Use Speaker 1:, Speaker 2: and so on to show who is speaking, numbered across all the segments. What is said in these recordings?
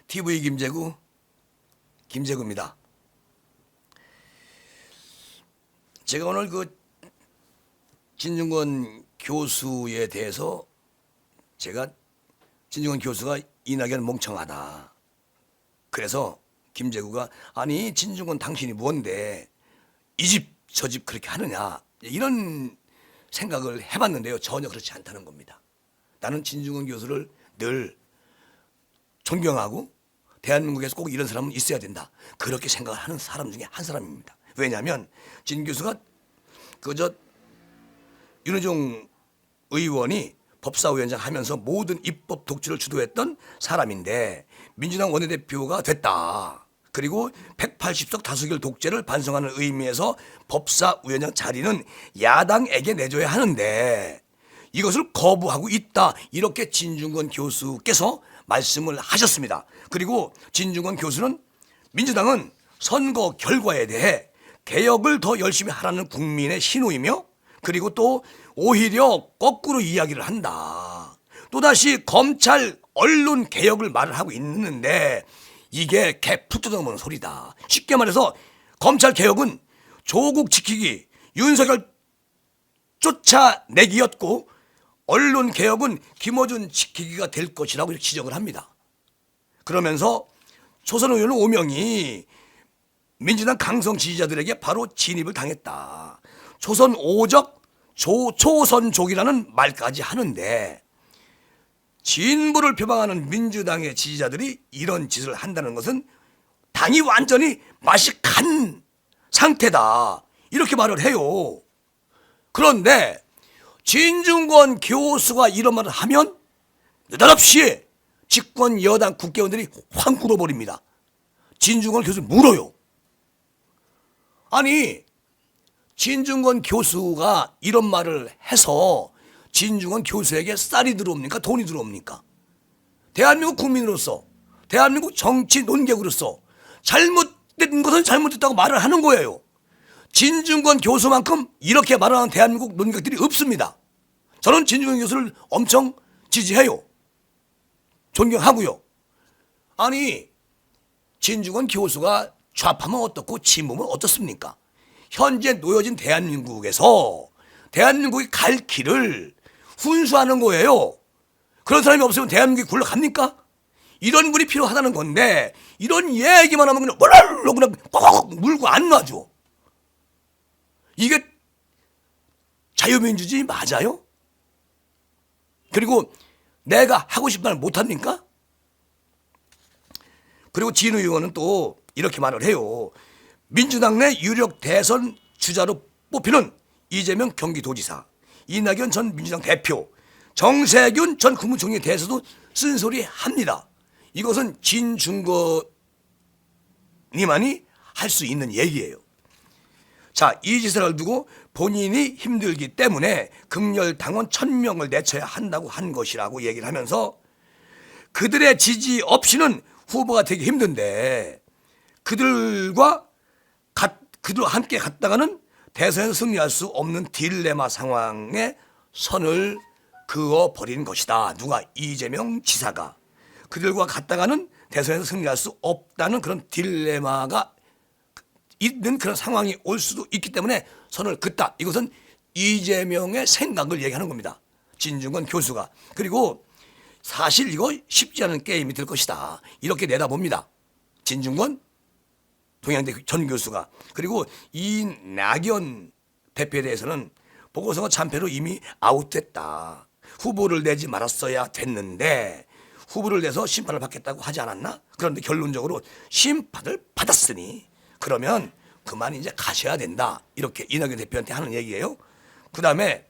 Speaker 1: TV 김재구입니다. 제가 오늘 진중권 교수에 대해서 진중권 교수가 이낙연 멍청하다. 그래서 김재구가 아니 진중권 당신이 뭔데 이 집 저 집 그렇게 하느냐 이런 생각을 해봤는데요. 전혀 그렇지 않다는 겁니다. 나는 진중권 교수를 늘 존경하고 대한민국에서 꼭 이런 사람은 있어야 된다. 그렇게 생각을 하는 사람 중에 한 사람입니다. 왜냐하면 진 교수가 윤호중 의원이 법사위원장 하면서 모든 입법 독주를 주도했던 사람인데 민주당 원내대표가 됐다. 그리고 180석 다수결 독재를 반성하는 의미에서 법사위원장 자리는 야당에게 내줘야 하는데 이것을 거부하고 있다. 이렇게 진중권 교수께서 말씀을 하셨습니다. 그리고 진중권 교수는 민주당은 선거 결과에 대해 개혁을 더 열심히 하라는 국민의 신호이며 그리고 또 오히려 거꾸로 이야기를 한다. 또다시 검찰 언론 개혁을 말을 하고 있는데 이게 개풀 뜯어먹는 소리다. 쉽게 말해서 검찰 개혁은 조국 지키기, 윤석열 쫓아내기였고 언론 개혁은 김어준 지키기가 될 것이라고 이렇게 지적을 합니다. 그러면서 초선 의원 5명이 민주당 강성 지지자들에게 바로 진입을 당했다. 초선 오적, 초선족이라는 말까지 하는데 진보를 표방하는 민주당의 지지자들이 이런 짓을 한다는 것은 당이 완전히 맛이 간 상태다. 이렇게 말을 해요. 그런데 진중권 교수가 이런 말을 하면 느닷없이 집권 여당 국회의원들이 확 굴어버립니다. 진중권 교수 물어요. 아니 진중권 교수가 이런 말을 해서 진중권 교수에게 쌀이 들어옵니까? 돈이 들어옵니까? 대한민국 국민으로서 대한민국 정치 논객으로서 잘못된 것은 잘못됐다고 말을 하는 거예요. 진중권 교수만큼 이렇게 말하는 대한민국 논객들이 없습니다. 저는 진중권 교수를 엄청 지지해요. 존경하고요. 아니 진중권 교수가 좌파면 어떻고 진보면 어떻습니까? 현재 놓여진 대한민국에서 대한민국이 갈 길을 훈수하는 거예요. 그런 사람이 없으면 대한민국이 굴러갑니까? 이런 분이 필요하다는 건데 이런 얘기만 하면 그냥 뭐랄로 그냥 꼭 물고 안 놔줘. 이게 자유민주주의 맞아요? 그리고 내가 하고 싶은 말 못합니까? 그리고 진우 의원은 또 이렇게 말을 해요. 민주당 내 유력 대선 주자로 뽑히는 이재명 경기도지사, 이낙연 전 민주당 대표, 정세균 전 국무총리에 대해서도 쓴소리 합니다. 이것은 진중권이만이 할 수 있는 얘기예요. 자, 이 짓을 두고 본인이 힘들기 때문에 극렬 당원 1000명을 내쳐야 한다고 한 것이라고 얘기를 하면서 그들의 지지 없이는 후보가 되기 힘든데 그들과 함께 갔다가는 대선에서 승리할 수 없는 딜레마 상황에 선을 그어버린 것이다. 누가? 이재명 지사가. 그들과 갔다가는 대선에서 승리할 수 없다는 그런 딜레마가 있는 그런 상황이 올 수도 있기 때문에 선을 긋다. 이것은 이재명의 생각을 얘기하는 겁니다. 진중권 교수가. 그리고 사실 이거 쉽지 않은 게임이 될 것이다. 이렇게 내다봅니다. 진중권 동양대 전 교수가. 그리고 이낙연 대표에 대해서는 보궐선거 참패로 이미 아웃됐다. 후보를 내지 말았어야 됐는데 후보를 내서 심판을 받겠다고 하지 않았나? 그런데 결론적으로 심판을 받았으니 그러면 그만 이제 가셔야 된다. 이렇게 이낙연 대표한테 하는 얘기예요. 그 다음에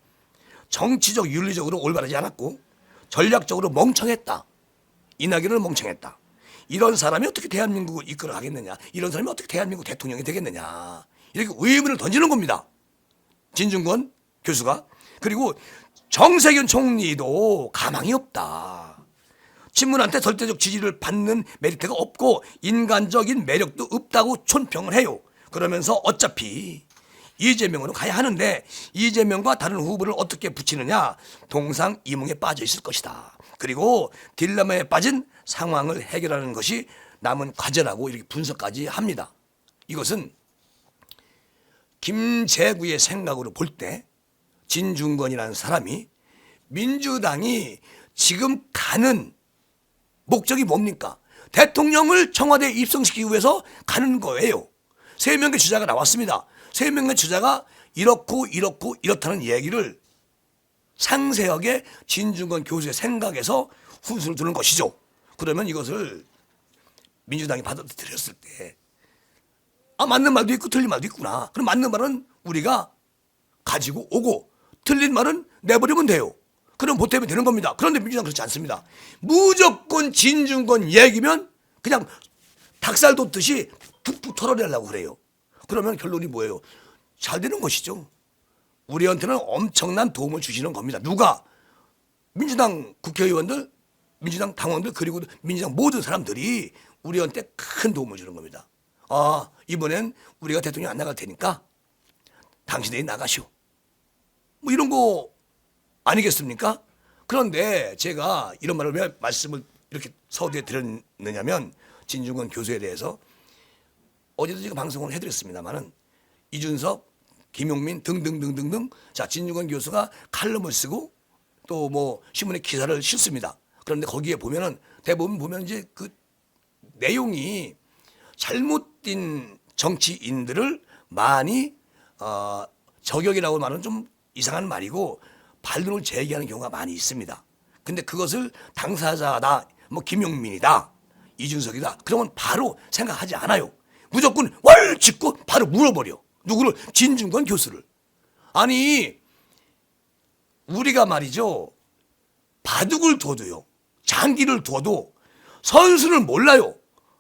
Speaker 1: 정치적 윤리적으로 올바르지 않았고 전략적으로 멍청했다. 이낙연은 멍청했다. 이런 사람이 어떻게 대한민국을 이끌어 가겠느냐. 이런 사람이 어떻게 대한민국 대통령이 되겠느냐. 이렇게 의문을 던지는 겁니다. 진중권 교수가. 그리고 정세균 총리도 가망이 없다. 친문한테 절대적 지지를 받는 메리트가 없고 인간적인 매력도 없다고 촌평을 해요. 그러면서 어차피 이재명으로 가야 하는데 이재명과 다른 후보를 어떻게 붙이느냐 동상이몽에 빠져 있을 것이다. 그리고 딜레마에 빠진 상황을 해결하는 것이 남은 과제라고 이렇게 분석까지 합니다. 이것은 김재구의 생각으로 볼 때 진중권이라는 사람이 민주당이 지금 가는 목적이 뭡니까? 대통령을 청와대에 입성시키기 위해서 가는 거예요. 3명의 주자가 나왔습니다. 3명의 주자가 이렇고 이렇다는 얘기를 상세하게 진중권 교수의 생각에서 훈수를 두는 것이죠. 그러면 이것을 민주당이 받아들였을 때 맞는 말도 있고 틀린 말도 있구나. 그럼 맞는 말은 우리가 가지고 오고 틀린 말은 내버리면 돼요. 그럼 보탬이 되는 겁니다. 그런데 민주당은 그렇지 않습니다. 무조건 진중권 얘기면 그냥 닭살 돋듯이 툭툭 털어내려고 그래요. 그러면 결론이 뭐예요? 잘 되는 것이죠. 우리한테는 엄청난 도움을 주시는 겁니다. 누가? 민주당 국회의원들, 민주당 당원들, 그리고 민주당 모든 사람들이 우리한테 큰 도움을 주는 겁니다. 이번엔 우리가 대통령 안 나갈 테니까 당신들이 나가시오. 뭐 이런 거 아니겠습니까? 그런데 제가 이런 말을 왜 말씀을 이렇게 서두에 드렸느냐면 진중권 교수에 대해서 어제도 제가 방송을 해드렸습니다만은 이준석, 김용민 등등등등등 자 진중권 교수가 칼럼을 쓰고 또 뭐 신문에 기사를 실습니다. 그런데 거기에 보면은 대부분 보면 이제 그 내용이 잘못된 정치인들을 많이 저격이라고 말하는 좀 이상한 말이고 반론을 제기하는 경우가 많이 있습니다. 근데 그것을 당사자다, 뭐 김용민이다, 이준석이다, 그러면 바로 생각하지 않아요. 무조건 왈 짚고 바로 물어버려. 누구를? 진중권 교수를. 아니 우리가 말이죠, 바둑을 둬도요, 장기를 둬도 선수를 몰라요.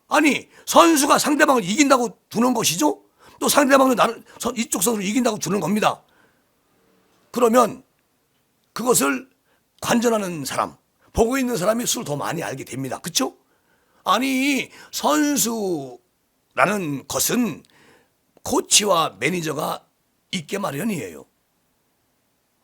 Speaker 1: 아니 선수가 상대방을 이긴다고 두는 것이죠. 또 상대방도 나를 이쪽 선수를 이긴다고 두는 겁니다. 그러면 그것을 관전하는 사람, 보고 있는 사람이 수를 더 많이 알게 됩니다. 그렇죠? 아니 선수라는 것은 코치와 매니저가 있게 마련이에요.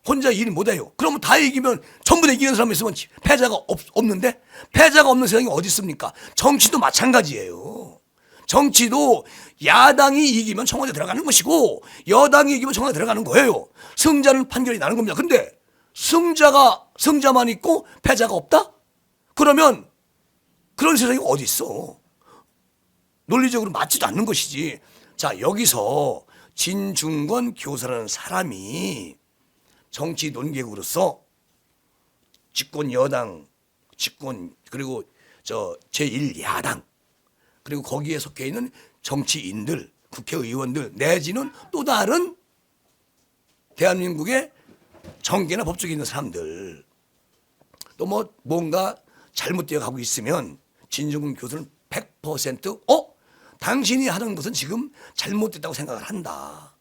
Speaker 1: 혼자 일 못해요. 그러면 다 이기면 전부 다 이기는 사람이 있으면 패자가 없는데, 패자가 없는 세상이 어디 있습니까? 정치도 마찬가지예요. 정치도 야당이 이기면 청와대 들어가는 것이고 여당이 이기면 청와대 들어가는 거예요. 승자는 판결이 나는 겁니다. 근데 승자만 있고 패자가 없다? 그러면 그런 세상이 어디 있어? 논리적으로 맞지도 않는 것이지. 자, 여기서 진중권 교수라는 사람이 정치 논객으로서 집권 여당, 집권 그리고 제1야당 그리고 거기에 속해 있는 정치인들, 국회의원들 내지는 또 다른 대한민국의 정계나 법조계 있는 사람들 또 뭐 뭔가 잘못되어 가고 있으면 진중권 교수는 100% 당신이 하는 것은 지금 잘못됐다고 생각을 한다.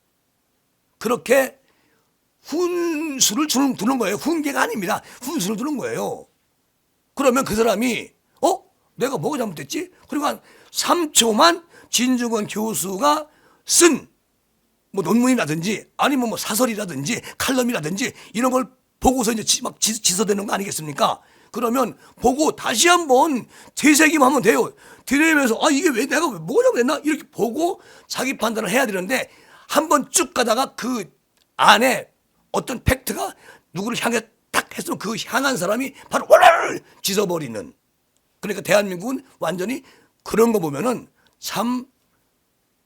Speaker 1: 그렇게 훈수를 두는 거예요. 훈계가 아닙니다. 훈수를 두는 거예요. 그러면 그 사람이 내가 뭐가 잘못됐지? 그리고 한 3초만 진중권 교수가 쓴 뭐 논문이라든지 아니면 뭐 사설이라든지 칼럼이라든지 이런 걸 보고서 이제 막 지서대는 거 아니겠습니까? 그러면 보고 다시 한번 되새김하면 돼요. 되새기면서 이게 왜 내가 뭐가 잘못됐나? 이렇게 보고 자기 판단을 해야 되는데 한번 쭉 가다가 그 안에 어떤 팩트가 누구를 향해 딱 했으면 그 향한 사람이 바로 월월 짖어버리는. 그러니까 대한민국은 완전히 그런 거 보면은 참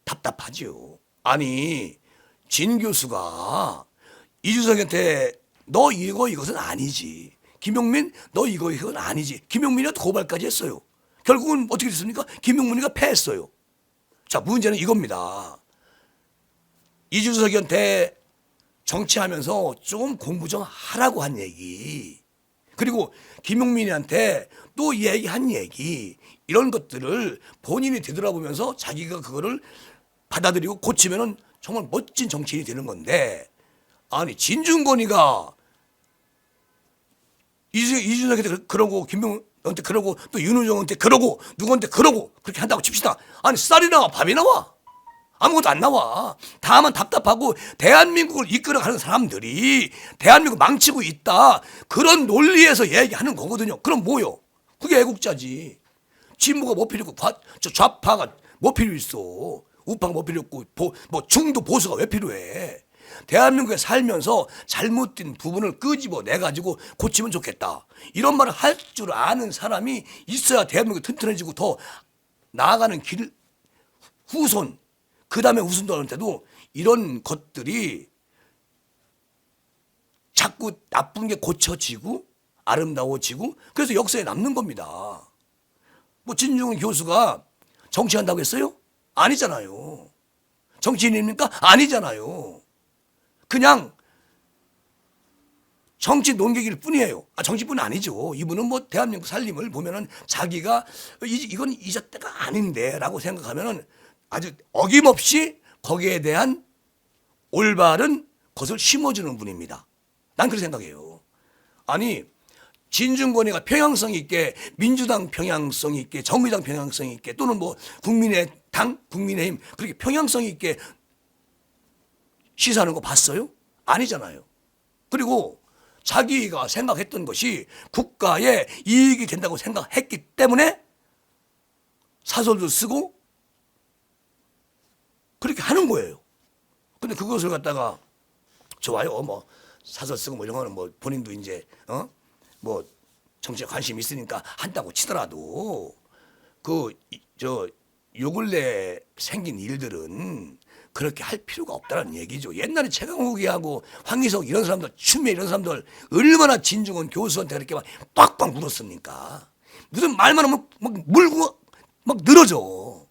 Speaker 1: 답답하지요. 아니 진 교수가 이준석한테 너 이것은 아니지. 김용민 너 이건 아니지. 김용민이한테 고발까지 했어요. 결국은 어떻게 됐습니까? 김용민이가 패했어요. 자, 문제는 이겁니다. 이준석한테 정치하면서 좀 공부 좀 하라고 한 얘기, 그리고 김용민한테 또 얘기한 얘기, 이런 것들을 본인이 되돌아보면서 자기가 그거를 받아들이고 고치면은 정말 멋진 정치인이 되는 건데, 아니 진중권이가 이준석한테 그러고 김용민한테 그러고 또 윤호정한테 그러고 누구한테 그러고 그렇게 한다고 칩시다. 아니 쌀이 나와 밥이 나와? 아무것도 안 나와. 다만 답답하고 대한민국을 이끌어가는 사람들이 대한민국 망치고 있다. 그런 논리에서 얘기하는 거거든요. 그럼 뭐요? 그게 애국자지. 진보가 뭐 필요 있고 좌파가 뭐 필요 있어. 우파가 뭐 필요 있고 뭐 중도 보수가 왜 필요해. 대한민국에 살면서 잘못된 부분을 끄집어내가지고 고치면 좋겠다. 이런 말을 할 줄 아는 사람이 있어야 대한민국이 튼튼해지고 더 나아가는 길 후손 그 다음에 후손들한테도 이런 것들이 자꾸 나쁜 게 고쳐지고 아름다워지고 그래서 역사에 남는 겁니다. 뭐 진중권 교수가 정치한다고 했어요? 아니잖아요. 정치인입니까? 아니잖아요. 그냥 정치 논객일 뿐이에요. 정치뿐 아니죠. 이분은 뭐 대한민국 살림을 보면은 자기가 이건 잊었다가 아닌데라고 생각하면은 아주 어김없이 거기에 대한 올바른 것을 심어주는 분입니다. 난 그렇게 생각해요. 아니 진중권이가 평양성 있게 민주당 평양성 있게 정의당 평양성 있게 또는 뭐 국민의당 국민의힘 그렇게 평양성 있게 시사하는 거 봤어요? 아니잖아요. 그리고 자기가 생각했던 것이 국가에 이익이 된다고 생각했기 때문에 사설도 쓰고 그렇게 하는 거예요. 근데 그것을 갖다가 좋아요. 뭐 사설 쓰고 뭐 이런 거는 뭐 본인도 이제 뭐 정치에 관심 있으니까 한다고 치더라도 요 근래 생긴 일들은 그렇게 할 필요가 없다는 얘기죠. 옛날에 최강욱이하고 황희석 이런 사람들, 추미애 이런 사람들 얼마나 진중권 교수한테 그렇게 막 빡빡 물었습니까? 무슨 말만 하면 막 물고 막 늘어져.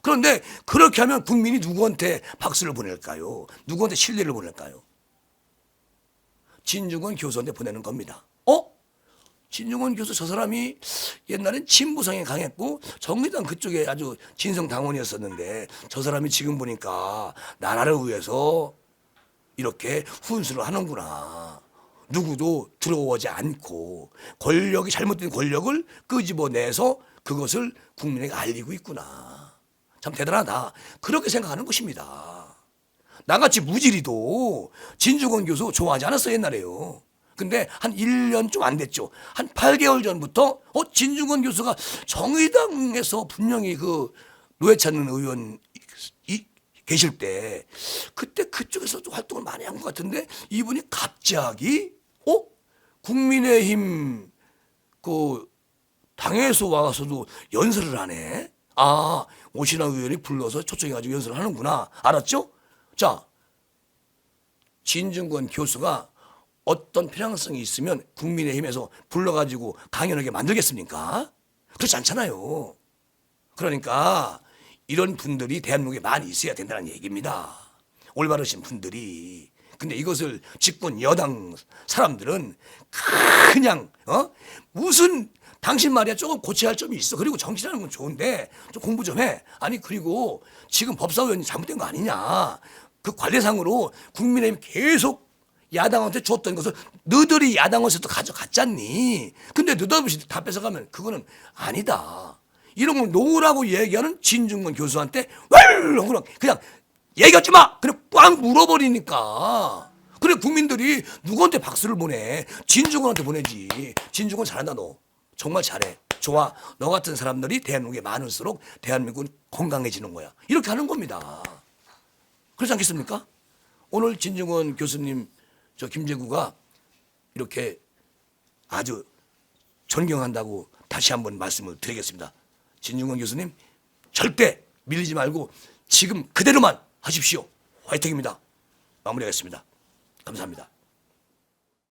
Speaker 1: 그런데 그렇게 하면 국민이 누구한테 박수를 보낼까요? 누구한테 신뢰를 보낼까요? 진중권 교수한테 보내는 겁니다. 진중권 교수 저 사람이 옛날엔 진보성이 강했고 정의당 그쪽에 아주 진성당원이었었는데 저 사람이 지금 보니까 나라를 위해서 이렇게 훈수를 하는구나. 누구도 두려워하지 않고 권력이 잘못된 권력을 끄집어내서 그것을 국민에게 알리고 있구나. 참 대단하다. 그렇게 생각하는 것입니다. 나같이 무지리도 진중권 교수 좋아하지 않았어요 옛날에요. 근데 한 1년 좀 안 됐죠. 한 8개월 전부터 진중권 교수가 정의당에서 분명히 그 노회찬 의원 계실 때 그때 그쪽에서도 활동을 많이 한 것 같은데 이분이 갑자기 국민의힘 그 당에서 와서도 연설을 하네. 오신환 의원이 불러서 초청해가지고 연설을 하는구나. 알았죠? 자, 진중권 교수가 어떤 필요성이 있으면 국민의힘에서 불러가지고 강연하게 만들겠습니까? 그렇지 않잖아요. 그러니까 이런 분들이 대한민국에 많이 있어야 된다는 얘기입니다. 올바르신 분들이. 근데 이것을 집권 여당 사람들은 그냥 무슨 당신 말이야 조금 고쳐야 할 점이 있어. 그리고 정치라는 건 좋은데 좀 공부 좀 해. 아니 그리고 지금 법사위원이 잘못된 거 아니냐. 그 관례상으로 국민의힘 계속 야당한테 줬던 것을 너들이 야당에서도 가져갔잖니. 근데 느닷없이 다 뺏어가면 그거는 아니다. 이런 걸 놓으라고 얘기하는 진중권 교수한테 그냥 얘기하지 마. 그냥 꽉 물어버리니까. 그래 국민들이 누구한테 박수를 보내. 진중권한테 보내지. 진중권 잘한다 너. 정말 잘해. 좋아. 너 같은 사람들이 대한민국에 많을수록 대한민국은 건강해지는 거야. 이렇게 하는 겁니다. 그렇지 않겠습니까? 오늘 진중권 교수님 김재구가 이렇게 아주 존경한다고 다시 한번 말씀을 드리겠습니다. 진중권 교수님 절대 밀리지 말고 지금 그대로만 하십시오. 화이팅입니다. 마무리하겠습니다. 감사합니다.